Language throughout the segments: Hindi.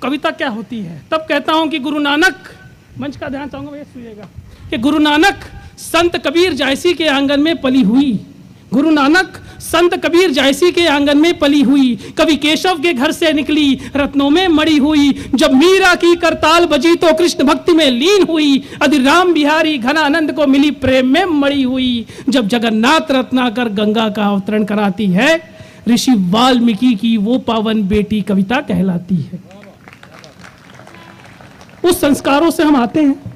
कविता क्या होती है। तब कहता हूं कि गुरु नानक, मंच का ध्यान चाहूंगा भैया, सुनिएगा, कि गुरु नानक संत कबीर जैसी के आंगन में पली हुई, गुरु नानक संत कबीर जैसी के आंगन में पली हुई, कवि केशव के घर से निकली रत्नों में मड़ी हुई, जब मीरा की करताल बजी तो कृष्ण भक्ति में लीन हुई, अधि राम बिहारी घनानंद को मिली प्रेम में मड़ी हुई, जब जगन्नाथ रत्नाकर गंगा का अवतरण कराती है, ऋषि वाल्मीकि की वो पावन बेटी कविता कहलाती है। उस संस्कारों से हम आते हैं।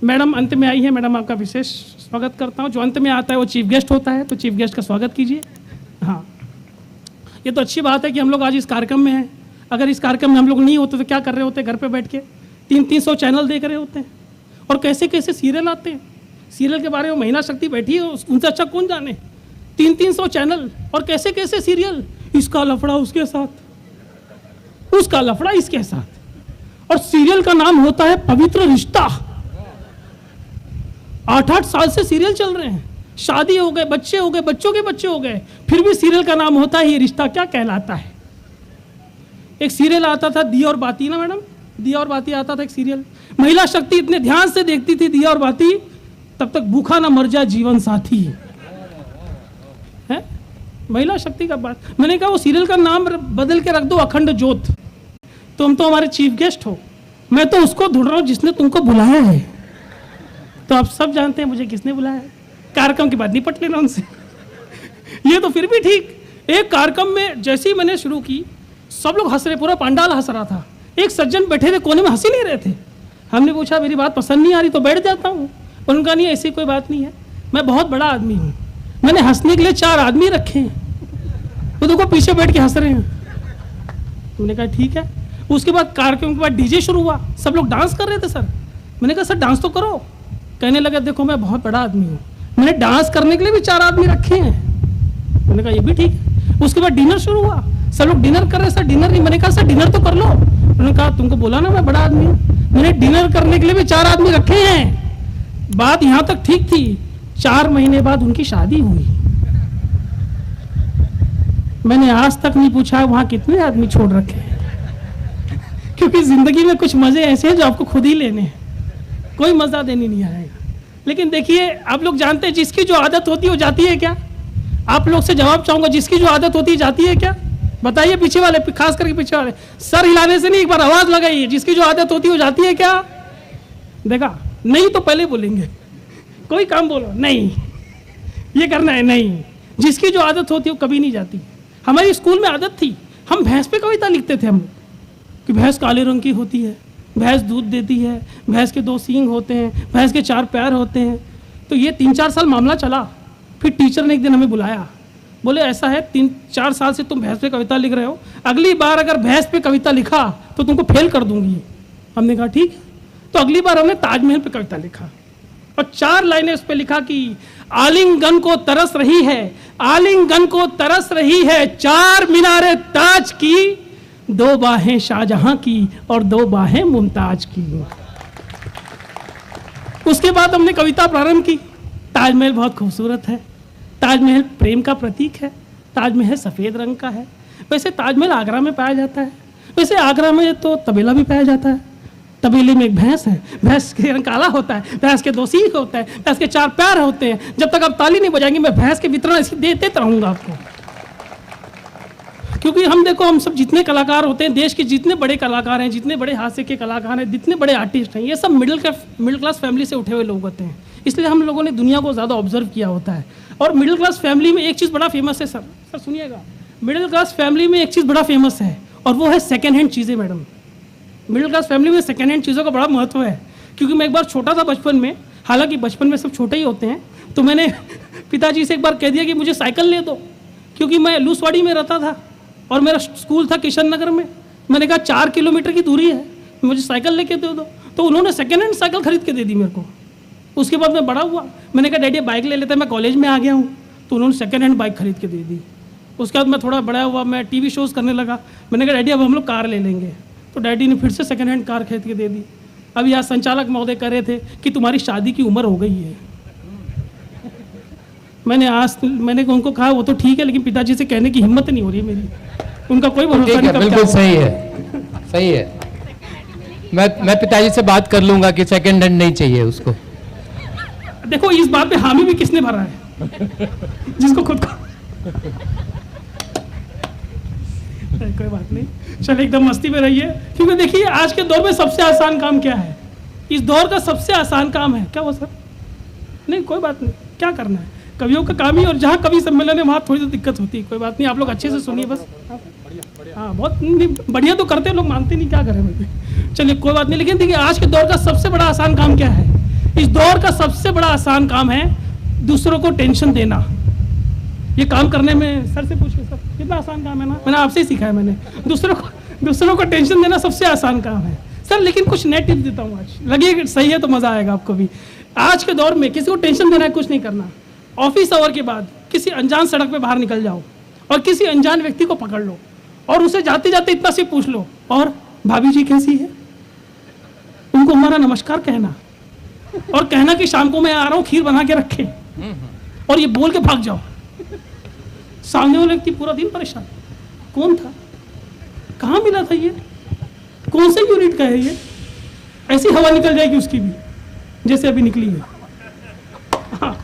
मैडम अंत में आई है, मैडम आपका विशेष स्वागत करता हूं। जो अंत में आता है वो चीफ गेस्ट होता है, तो चीफ गेस्ट का स्वागत कीजिए। हाँ, ये तो अच्छी बात है कि हम लोग आज इस कार्यक्रम में हैं। अगर इस कार्यक्रम में हम लोग नहीं होते तो क्या कर रहे होते, घर पे बैठ के 300 चैनल देख रहे होते हैं, और कैसे कैसे सीरियल आते हैं। सीरियल के बारे में महिला शक्ति बैठी है, उनसे अच्छा कौन जाने। 300 चैनल और कैसे कैसे सीरियल, इसका लफड़ा उसके साथ, उसका लफड़ा इसके साथ, और सीरियल का नाम होता है पवित्र रिश्ता। 8-8 साल से सीरियल चल रहे हैं, शादी हो गए, बच्चे हो गए, बच्चों के बच्चे हो गए, फिर भी सीरियल का नाम होता है ये रिश्ता क्या कहलाता है। एक सीरियल आता था दिया और बाती ना मैडम, दिया और बाती आता था एक सीरियल। महिला शक्ति इतने ध्यान से देखती थी दिया और बाती, तब तक भूखा ना मर जाए जीवन साथी है। महिला शक्ति का बात, मैंने कहा वो सीरियल का नाम बदल के रख दो अखंड ज्योत। तुम तो हमारे चीफ गेस्ट हो, मैं तो उसको ढूंढ रहा हूं जिसने तुमको बुलाया है। तो आप सब जानते हैं मुझे किसने बुलाया है। कार्यक्रम के बाद निपट लेना उनसे। ये तो फिर भी ठीक। एक कार्यक्रम में जैसे ही मैंने शुरू की, सब लोग हंस रहे, पूरा पंडाल हंस रहा था। एक सज्जन बैठे थे कोने में, हंस ही नहीं रहे थे। हमने पूछा मेरी बात पसंद नहीं आ रही तो बैठ जाता हूँ। उनका नहीं, ऐसी कोई बात नहीं है, मैं बहुत बड़ा आदमी हूँ, मैंने हंसने के लिए 4 आदमी रखे हैं, वो देखो पीछे बैठ के हंस रहे हैं। तुमने कहा ठीक है। उसके बाद कार्यक्रम के बाद डीजे शुरू हुआ, सब लोग डांस कर रहे थे सर। मैंने कहा सर डांस तो करो। कहने लगा देखो मैं बहुत बड़ा आदमी हूँ, मैंने डांस करने के लिए भी 4 आदमी रखे हैं। मैंने कहा ये भी ठीक है। उसके बाद डिनर शुरू हुआ, सब लोग डिनर कर रहे, सर डिनर नहीं। मैंने कहा सर डिनर तो कर लो। उन्होंने कहा तुमको बोला ना मैं बड़ा आदमी हूँ, मैंने डिनर करने के लिए भी 4 आदमी रखे हैं। बात यहाँ तक ठीक थी, 4 महीने बाद उनकी शादी हुई। मैंने आज तक नहीं पूछा वहां कितने आदमी छोड़ रखे हैं, क्योंकि जिंदगी में कुछ मजे ऐसे हैं जो आपको खुद ही लेने हैं, कोई मजा देने नहीं आएगा। लेकिन देखिए आप लोग जानते हैं जिसकी जो आदत होती है वो जाती है क्या। आप लोग से जवाब चाहूंगा, जिसकी जो आदत होती है जाती है क्या, बताइए। पीछे वाले, खास करके पीछे वाले, सर हिलाने से नहीं, एक बार आवाज लगाइए। जिसकी जो आदत होती है वो जाती है क्या। देखा नहीं तो पहले बोलेंगे, कोई काम बोलो नहीं ये करना है, नहीं। जिसकी जो आदत होती है वो कभी नहीं जाती। हमारी स्कूल में आदत थी, हम भैंस पे कविता लिखते थे हम कि भैंस काले रंग की होती है, भैंस दूध देती है, भैंस के 2 सींग होते हैं, भैंस के 4 पैर होते हैं। तो ये 3-4 साल मामला चला। फिर टीचर ने एक दिन हमें बुलाया, बोले ऐसा है 3-4 साल से तुम भैंस पे कविता लिख रहे हो, अगली बार अगर भैंस पे कविता लिखा तो तुमको फेल कर दूंगी। हमने कहा ठीक है। तो अगली बार हमने ताजमहल पे कविता लिखा और 4 लाइनें उस पर लिखा कि आलिंगन को तरस रही है, आलिंगन को तरस रही है 4 मीनारे ताज की, 2 बाहें शाहजहां की और 2 बाहें मुमताज की। उसके बाद हमने कविता प्रारंभ की। ताजमहल बहुत खूबसूरत है, ताजमहल प्रेम का प्रतीक है, ताजमहल सफेद रंग का है। वैसे ताजमहल आगरा में पाया जाता है, वैसे आगरा में तो तबेला भी पाया जाता है। तबेले में एक भैंस है, भैंस के रंग काला होता है, भैंस के 2 सींग होता है, भैंस के 4 पैर होते हैं। जब तक आप ताली नहीं बजाएंगे मैं भैंस के वितरण देते रहूंगा आपको। क्योंकि हम देखो, हम सब जितने कलाकार होते हैं, देश के जितने बड़े कलाकार हैं, जितने बड़े हास्य के कलाकार हैं, जितने बड़े आर्टिस्ट हैं, ये सब मिडिल क्लास फैमिली से उठे हुए लोग होते हैं। इसलिए हम लोगों ने दुनिया को ज़्यादा ऑब्जर्व किया होता है। और मिडिल क्लास फैमिली में एक चीज़ बड़ा फेमस है सर सुनिएगा, मिडिल क्लास फैमिली में एक चीज़ बड़ा फेमस है और वो है सेकेंड हैंड चीज़ें। मैडम मिडिल क्लास फैमिली में सेकेंड हैंड चीज़ों का बड़ा महत्व है। क्योंकि मैं एक बार छोटा था बचपन में, हालांकि बचपन में सब छोटे ही होते हैं, तो मैंने पिताजी से एक बार कह दिया कि मुझे साइकिल ले दो, क्योंकि मैं लूसवाड़ी में रहता था और मेरा स्कूल था किशन नगर में। मैंने कहा 4 किलोमीटर की दूरी है, मुझे साइकिल लेके दे दो। तो उन्होंने सेकेंड हैंड साइकिल खरीद के दे दी मेरे को। उसके बाद मैं बड़ा हुआ, मैंने कहा डैडी बाइक ले लेते हैं, मैं कॉलेज में आ गया हूँ, तो उन्होंने सेकेंड हैंड बाइक खरीद के दे दी। उसके बाद मैं थोड़ा बड़ा हुआ, मैं टीवी शोज़ करने लगा, मैंने कहा डैडी अब हम लोग कार ले लेंगे, तो डैडी ने फिर से सेकेंड हैंड कार खरीद के दे दी। अभी आज संचालक महोदय कह रहे थे कि तुम्हारी शादी की उम्र हो गई है। मैंने उनको कहा वो तो ठीक है, लेकिन पिताजी से कहने की हिम्मत नहीं हो रही है मेरी, उनका कोई भरोसा नहीं। बिल्कुल सही है। सही है। मैं पिताजी से बात कर लूंगा कि सेकंड हैंड नहीं चाहिए उसको। देखो इस बात पे हामी भी किसने भरा है? जिसको खुद को कोई बात नहीं, चल एकदम मस्ती में रहिए, क्योंकि देखिए आज के दौर में सबसे आसान काम क्या है? इस दौर का सबसे आसान काम है क्या वो सर? नहीं कोई बात नहीं, क्या करना है, कवियों का काम ही, और जहाँ कवि सम्मेलन है वहाँ थोड़ी सी दिक्कत होती है, कोई बात नहीं, आप लोग अच्छे से सुनिए बस। हाँ बहुत बढ़िया तो करते हैं लोग, मानते नहीं, क्या करें भाई, चलिए कोई बात नहीं। लेकिन देखिए आज के दौर का सबसे बड़ा आसान काम क्या है? इस दौर का सबसे बड़ा आसान काम है दूसरों को टेंशन देना। ये काम करने में सर से पूछिए सर, कितना आसान काम है ना, मैंने आपसे ही सीखा है मैंने। दूसरों को टेंशन देना सबसे आसान काम है सर। लेकिन कुछ नए टिप्स देता हूँ आज, लगे सही है तो मजा आएगा आपको भी। आज के दौर में किसी को टेंशन देना है, कुछ नहीं करना। ऑफिस आवर के बाद किसी अनजान सड़क पे बाहर निकल जाओ और किसी अनजान व्यक्ति को पकड़ लो और उसे जाते जाते इतना से पूछ लो, और भाभी जी कैसी है? उनको हमारा नमस्कार कहना और कहना कि शाम को मैं आ रहा हूँ, खीर बना के रखे, और ये बोल के भाग जाओ। सामने वाले व्यक्ति पूरा दिन परेशान, कौन था, कहाँ मिला था ये, कौन से यूनिट का है ये? ऐसी हवा निकल जाएगी उसकी भी जैसे अभी निकली है। हाँ,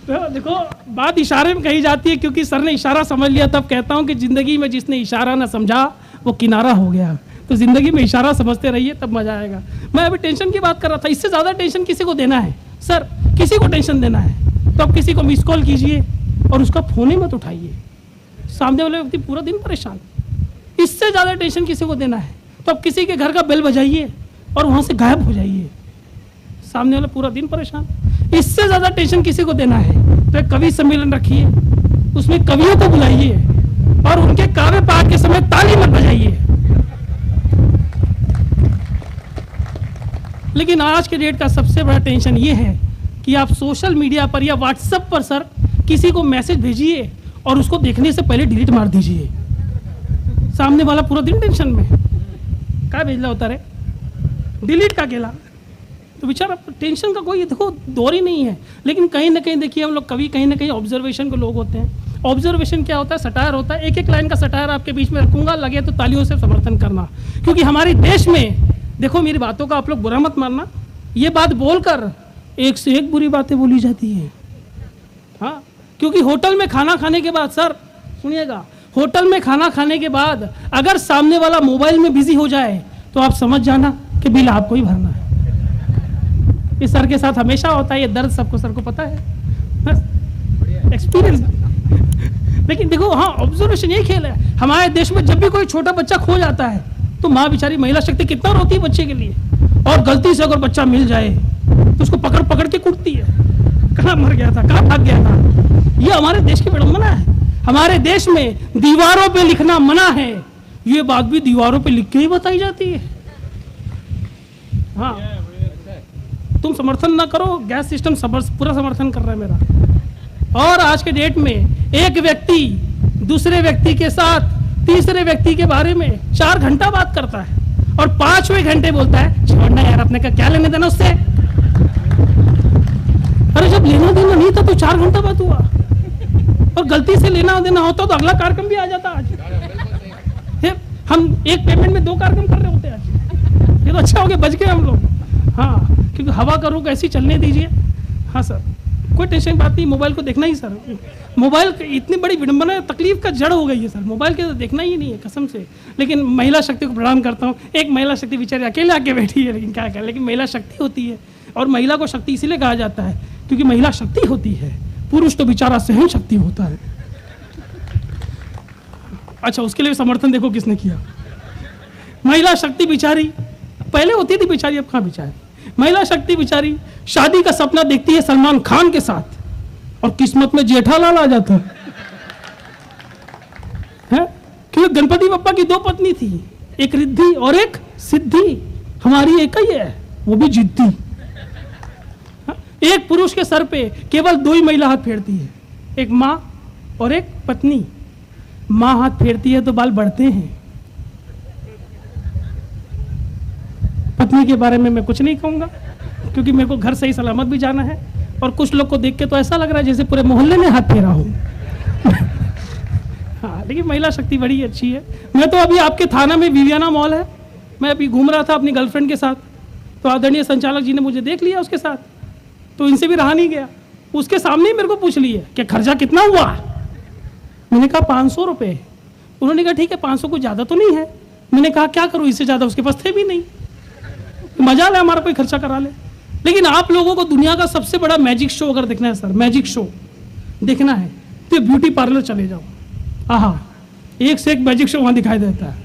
तो देखो बात इशारे में कही जाती है, क्योंकि सर ने इशारा समझ लिया, तब कहता हूं कि जिंदगी में जिसने इशारा ना समझा वो किनारा हो गया। तो जिंदगी में इशारा समझते रहिए, तब मजा आएगा। मैं अभी टेंशन की बात कर रहा था, इससे ज्यादा टेंशन किसी को देना है सर, किसी को टेंशन देना है तो आप किसी को मिस कॉल कीजिए और उसका फोन ही मत उठाइए, सामने वाले व्यक्ति पूरा दिन परेशान। इससे ज्यादा टेंशन किसी को देना है तो आप किसी के घर का बेल बजाइए और वहां से गायब हो जाइए, सामने वाला पूरा दिन परेशान। इससे ज्यादा टेंशन किसी को देना है तो एक कवि सम्मेलन रखिए, उसमें कवियों को बुलाइए और उनके काव्य पाठ के समय ताली मत बजाइए। लेकिन आज के डेट का सबसे बड़ा टेंशन ये है कि आप सोशल मीडिया पर या व्हाट्सएप पर सर किसी को मैसेज भेजिए और उसको देखने से पहले डिलीट मार दीजिए। सामने वाला पूरा दिन टेंशन में, क्या भेजना होता है, डिलीट का केला, तो बेचारा टेंशन का कोई देखो दौर ही नहीं है। लेकिन कहीं ना कहीं देखिए हम लोग कभी कहीं ना कहीं ऑब्जर्वेशन के लोग होते हैं। ऑब्जर्वेशन क्या होता है? सटायर होता है। एक एक लाइन का सटायर आपके बीच में रखूंगा, लगे तो तालियों से समर्थन करना, क्योंकि हमारे देश में देखो, मेरी बातों का आप लोग बुरा मत मानना, ये बात बोलकर एक से एक बुरी बातें बोली जाती है। हाँ, क्योंकि होटल में खाना खाने के बाद सर सुनिएगा, होटल में खाना खाने के बाद अगर सामने वाला मोबाइल में बिजी हो जाए तो आप समझ जाना कि बिल आपको ही भरना है। ये सर के साथ हमेशा होता है, ये दर्द सबको सर को पता है, एक्सपीरियंस। लेकिन देखो हाँ, ऑब्जर्वेशन ये खेल है। हमारे देश में जब भी कोई छोटा बच्चा खो जाता है तो माँ बेचारी महिला शक्ति कितना रोती है बच्चे के लिए, और गलती से अगर बच्चा मिल जाए तो उसको पकड़ पकड़ के कूटती है, कहाँ मर गया था, कहाँ भाग गया था। ये हमारे देश की विडंबना है। हमारे देश में दीवारों पे लिखना मना है, ये बात भी दीवारों पे लिख के ही बताई जाती है। हाँ, तुम समर्थन ना करो, गैस सिस्टम पूरा समर्थन कर रहा है मेरा। और आज के डेट में एक व्यक्ति दूसरे व्यक्ति के साथ तीसरे व्यक्ति के बारे में 4 घंटा बात करता है और 5वें घंटे बोलता है छोड़ना यार, अपने का क्या लेने देना उससे। अरे जब लेना देना नहीं था तो 4 घंटा बात हुआ, और गलती से लेना देना होता तो अगला कार्यक्रम भी आ जाता। आज हम एक पेमेंट में 2 कार्यक्रम कर रहे होते हैं आज। ये तो अच्छा हो गया, बच गए हम लोग। हाँ, क्योंकि हवा का रुख ऐसी चलने दीजिए। हाँ सर, कोई टेंशन बात नहीं, मोबाइल को देखना ही सर, मोबाइल इतनी बड़ी विडंबना है, तकलीफ का जड़ हो गई है सर, मोबाइल के तो देखना ही नहीं है कसम से। लेकिन महिला शक्ति को प्रणाम करता हूँ। एक महिला शक्ति बेचारी अकेले आके बैठी है, लेकिन क्या करें, लेकिन महिला शक्ति होती है। और महिला को शक्ति इसीलिए कहा जाता है क्योंकि महिला शक्ति होती है, पुरुष तो बेचारा सहन शक्ति होता है। अच्छा, उसके लिए समर्थन देखो किसने किया। महिला शक्ति बेचारी पहले होती थी बेचारी, अब कहाँ बेचारी। महिला शक्ति बेचारी शादी का सपना देखती है सलमान खान के साथ, और किस्मत में जेठालाल आ जाता है। क्योंकि गणपति बप्पा की 2 पत्नी थी, एक रिद्धि और एक सिद्धि। हमारी एक ही है, वो भी जिद्दी। एक पुरुष के सर पे केवल 2 ही महिला हाथ फेरती है, एक माँ और एक पत्नी। माँ हाथ फेरती है तो बाल बढ़ते हैं। पत्नी के बारे में मैं कुछ नहीं कहूंगा क्योंकि मेरे को घर सही सलामत भी जाना है, और कुछ लोग को देख के तो ऐसा लग रहा है जैसे पूरे मोहल्ले ने हाथ फेरा हो। हाँ, लेकिन महिला शक्ति बड़ी अच्छी है। मैं तो अभी आपके थाना में विवियाना मॉल है, मैं अभी घूम रहा था अपनी गर्लफ्रेंड के साथ, तो आदरणीय संचालक जी ने मुझे देख लिया उसके साथ, तो इनसे भी रहा नहीं गया, उसके सामने ही मेरे को पूछ लिया कि खर्चा कितना हुआ। मैंने कहा 500 रुपये। उन्होंने कहा ठीक है 500 कुछ ज़्यादा तो नहीं है। मैंने कहा क्या करूँ, इससे ज़्यादा उसके पास थे भी नहीं, मजा ले हमारा कोई खर्चा करा ले। लेकिन आप लोगों को दुनिया का सबसे बड़ा मैजिक शो अगर देखना है सर, मैजिक शो देखना है तो ब्यूटी पार्लर चले जाओ। आहा, एक से एक मैजिक शो वहाँ दिखाई देता है।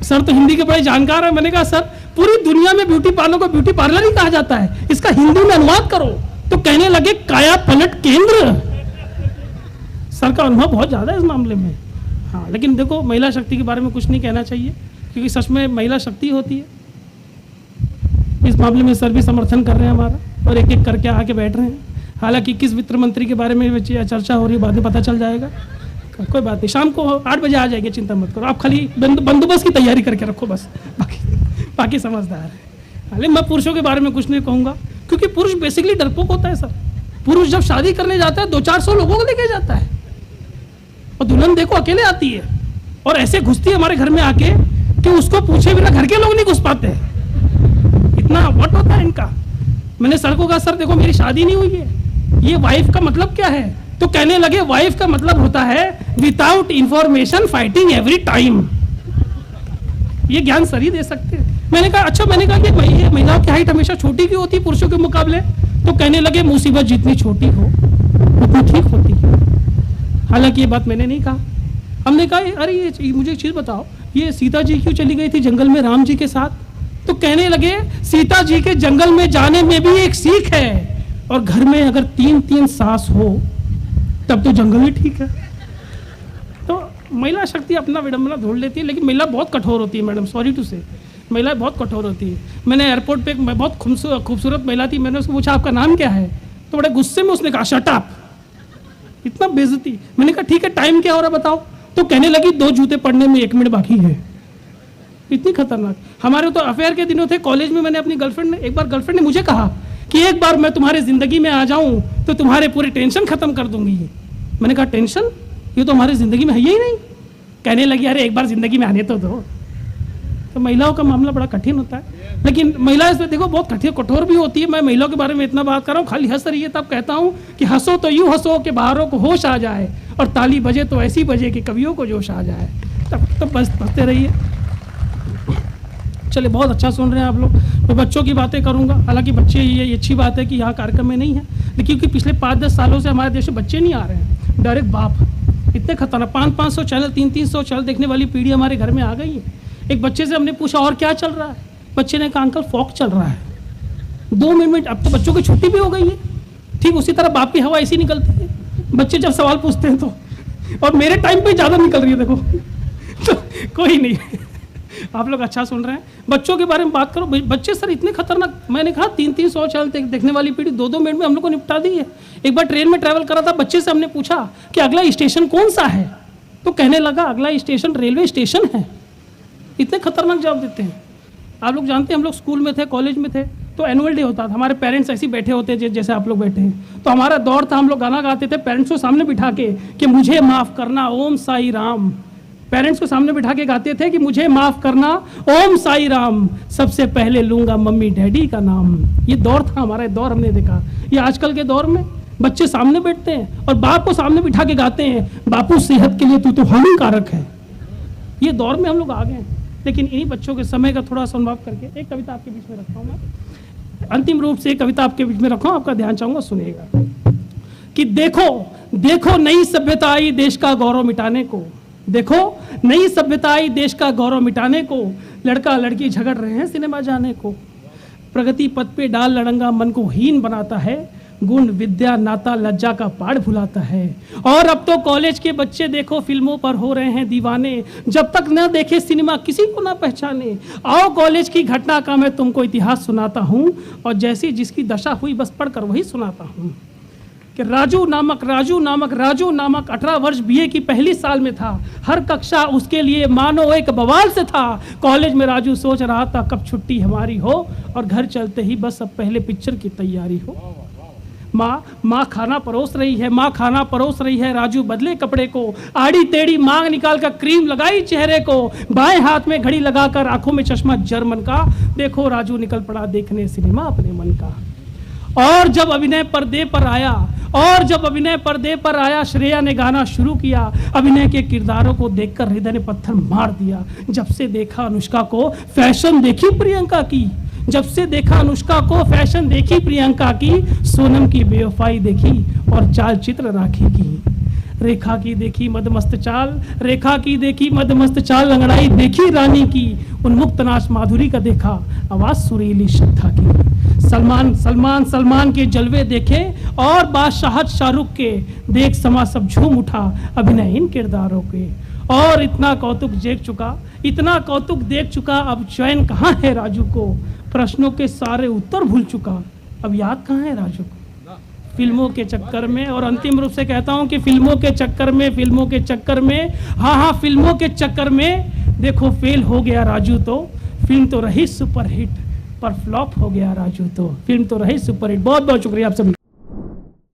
सर तो हिंदी के बड़े जानकार है। मैंने कहा सर पूरी दुनिया में ब्यूटी पार्लर को ब्यूटी पार्लर ही कहा जाता है, इसका हिंदी में अनुवाद करो। तो कहने लगे काया पलट केंद्र। सर का अनुभव बहुत ज़्यादा है इस मामले में। हाँ, लेकिन देखो महिला शक्ति के बारे में कुछ नहीं कहना चाहिए, क्योंकि सच में महिला शक्ति होती है। इस मामले में सर भी समर्थन कर रहे हैं हमारा, और एक एक करके आके बैठ रहे हैं। हालांकि किस वित्त मंत्री के बारे में चर्चा हो रही है बाद में पता चल जाएगा, कोई बात नहीं, शाम को 8 बजे आ जाएंगे, चिंता मत करो। आप खाली बंदोबस्त की तैयारी करके रखो बस, बाकी समझदार है। हालांकि मैं पुरुषों के बारे में कुछ नहीं कहूँगा, क्योंकि पुरुष बेसिकली डरपोक होता है सर। पुरुष जब शादी करने जाता है 200-400 लोगों को लेके जाता है, और दुल्हन देखो अकेले आती है, और ऐसे घुसती है हमारे घर में आके कि उसको पूछे बिना घर के लोग नहीं घुस पाते। इतना वट होता है इनका। मैंने सर को कहा सर देखो मेरी शादी नहीं हुई है, ये वाइफ का मतलब क्या है? तो कहने लगे वाइफ का मतलब होता है without information fighting every time. ये ज्ञान सर ही दे सकते हैं। मैंने कहा अच्छा, मैंने कहा कि महिलाओं की हाइट हमेशा छोटी क्यों होती है पुरुषों के मुकाबले? तो कहने लगे मुसीबत जितनी छोटी हो उतनी ठीक होती है। हालांकि ये बात मैंने नहीं कहा। हमने कहा अरे ये मुझे एक चीज़ बताओ, ये सीता जी क्यों चली गई थी जंगल में राम जी के साथ? तो कहने लगे सीता जी के जंगल में जाने में भी एक सीख है, और घर में अगर 3-3 सास हो तब तो जंगल ही ठीक है। तो महिला शक्ति अपना विडंबना ढूंढ लेती है, लेकिन महिला बहुत कठोर होती है मैडम, सॉरी टू से, महिला बहुत कठोर होती है। मैंने एयरपोर्ट पे एक बहुत खूबसूरत महिला थी, मैंने उसको पूछा आपका नाम क्या है? तो बड़े गुस्से में उसने कहा शट अप। इतना बेइज्जती। मैंने कहा ठीक है टाइम क्या हो रहा बताओ? तो कहने लगी 2 जूते पड़ने में 1 मिनट बाकी है। इतनी खतरनाक। हमारे तो अफेयर के दिनों थे कॉलेज में, मैंने अपनी गर्लफ्रेंड ने मुझे कहा कि एक बार मैं तुम्हारे जिंदगी में आ जाऊं तो तुम्हारे पूरे टेंशन खत्म कर दूंगी। मैंने कहा टेंशन? ये तो हमारी जिंदगी में है ही नहीं। कहने लगी अरे एक बार जिंदगी में आने तो दो। तो महिलाओं का मामला बड़ा कठिन होता है, लेकिन महिला इसमें देखो बहुत कठोर भी होती है। मैं महिलाओं के बारे में इतना बात कर रहा हूँ, खाली हंस रही है तब कहता हूँ कि हंसो तो यूँ हंसो कि बाहरों को होश आ जाए, और ताली बजे तो ऐसी बजे कि कवियों को जोश आ जाए। तब बस हंसते रहिए। चलिए बहुत अच्छा सुन रहे हैं आप लोग। मैं बच्चों की बातें करूंगा, हालांकि बच्चे ये अच्छी बात है कि यहाँ कार्यक्रम में नहीं है, लेकिन क्योंकि पिछले 5-10 सालों से हमारे देश में बच्चे नहीं आ रहे हैं, डायरेक्ट बाप। इतने खतरनाक 500-500 चैनल 300-300 चैनल देखने वाली पीढ़ी हमारे घर में आ गई है। एक बच्चे से हमने पूछा और क्या चल रहा है? बच्चे ने कहा अंकल फॉक चल रहा है। 2 मिनट, अब तो बच्चों की छुट्टी भी हो गई है। ठीक उसी तरह बाप की हवा ऐसी निकलती है, बच्चे जब सवाल पूछते हैं तो, और मेरे टाइम पे ज़्यादा निकल रही है देखो। तो कोई नहीं, आप लोग अच्छा सुन रहे हैं। बच्चों के बारे में बात करो, बच्चे सर इतने खतरनाक। मैंने कहा 300 चैनल देखने वाली पीढ़ी 2 मिनट में हम लोग को निपटा दी है। एक बार ट्रेन में ट्रैवल करा था, बच्चे से हमने पूछा कि अगला स्टेशन कौन सा है? तो कहने लगा अगला स्टेशन रेलवे स्टेशन है। इतने खतरनाक जवाब देते हैं। आप लोग जानते हैं हम लोग स्कूल में थे, कॉलेज में थे, तो एनुअल डे होता था, हमारे पेरेंट्स ऐसे ही बैठे होते थे जैसे आप लोग बैठे हैं। तो हमारा दौर था, हम लोग गाना गाते थे पेरेंट्स को सामने बिठा के कि मुझे माफ़ करना ओम साई राम। पेरेंट्स को सामने बिठा के गाते थे कि मुझे माफ़ करना ओम साई राम, सबसे पहले लूँगा मम्मी डैडी का नाम। ये दौर था हमारा, दौर हमने देखा। ये आजकल के दौर में बच्चे सामने बैठते हैं और बाप को सामने बिठा के गाते हैं बापू सेहत के लिए तू तो हानिकारक है। ये दौर में हम लोग आ गए हैं। लेकिन इन्हीं बच्चों के समय का थोड़ा सा अनुभव करके एक कविता आपके बीच में रखा हूँ मैं। अंतिम रूप से एक कविता आपके बीच में रखा हूँ, आपका ध्यान चाहूँगा, सुनिएगा। कि देखो देखो नई सभ्यता आई देश का गौरव मिटाने को, देखो नई सभ्यता आई देश का गौरव मिटाने को, लड़का लड़की झगड़ रहे हैं सिनेमा जाने को, प्रगति पथ पे डाल लड़ंगा मन को हीन बनाता है, गुण विद्या नाता लज्जा का पाठ भुलाता है। और अब तो कॉलेज के बच्चे देखो फिल्मों पर हो रहे हैं दीवाने, जब तक न देखे सिनेमा किसी को ना पहचाने। आओ कॉलेज की घटना का मैं तुमको इतिहास सुनाता हूँ, और जैसी जिसकी दशा हुई बस पढ़कर वही सुनाता हूँ। कि राजू नामक 18 वर्ष बीए की पहली साल में था, हर कक्षा उसके लिए मानो एक बवाल से था। कॉलेज में राजू सोच रहा था कब छुट्टी हमारी हो, और घर चलते ही बस अब पहले पिक्चर की तैयारी हो। माँ खाना परोस रही है, माँ खाना परोस रही है। राजू बदले कपड़े को, आड़ी टेढ़ी मांग निकाल कर क्रीम लगाई चेहरे को, बाएं हाथ में घड़ी लगाकर आंखों में चश्मा जर्मन का। देखो राजू निकल पड़ा देखने सिनेमा अपने मन का। और जब अभिनय पर्दे पर आया श्रेया ने गाना शुरू किया। अभिनय के किरदारों को देखकर हृदय ने पत्थर मार दिया। जब से देखा अनुष्का को फैशन देखी प्रियंका की, जब से देखा अनुष्का को फैशन देखी प्रियंका की, सोनम की बेवफाई देखी और चाल चित्र राखी की। रेखा की देखी मदमस्त चाल, रेखा की देखी मदमस्त चाल, अंगड़ाई देखी रानी की, उन्मुक्त नाच माधुरी का देखा, आवाज सुरीली श्रद्धा की। सलमान के जलवे देखे और बादशाहत शाहरुख के, देख समा सब झूम उठा अभिनय इन किरदारों के। और इतना कौतुक देख चुका, अब चैन कहाँ है राजू को। प्रश्नों के सारे उत्तर भूल चुका, अब याद कहाँ है राजू को। फिल्मों के चक्कर में, और अंतिम रूप से कहता हूँ कि फिल्मों के चक्कर में हाँ फिल्मों के चक्कर में देखो फेल हो गया राजू तो। फिल्म तो रही सुपरहिट पर फ्लॉप हो गया राजू तो। फिल्म तो रही सुपरहिट। बहुत बहुत शुक्रिया आप सभी।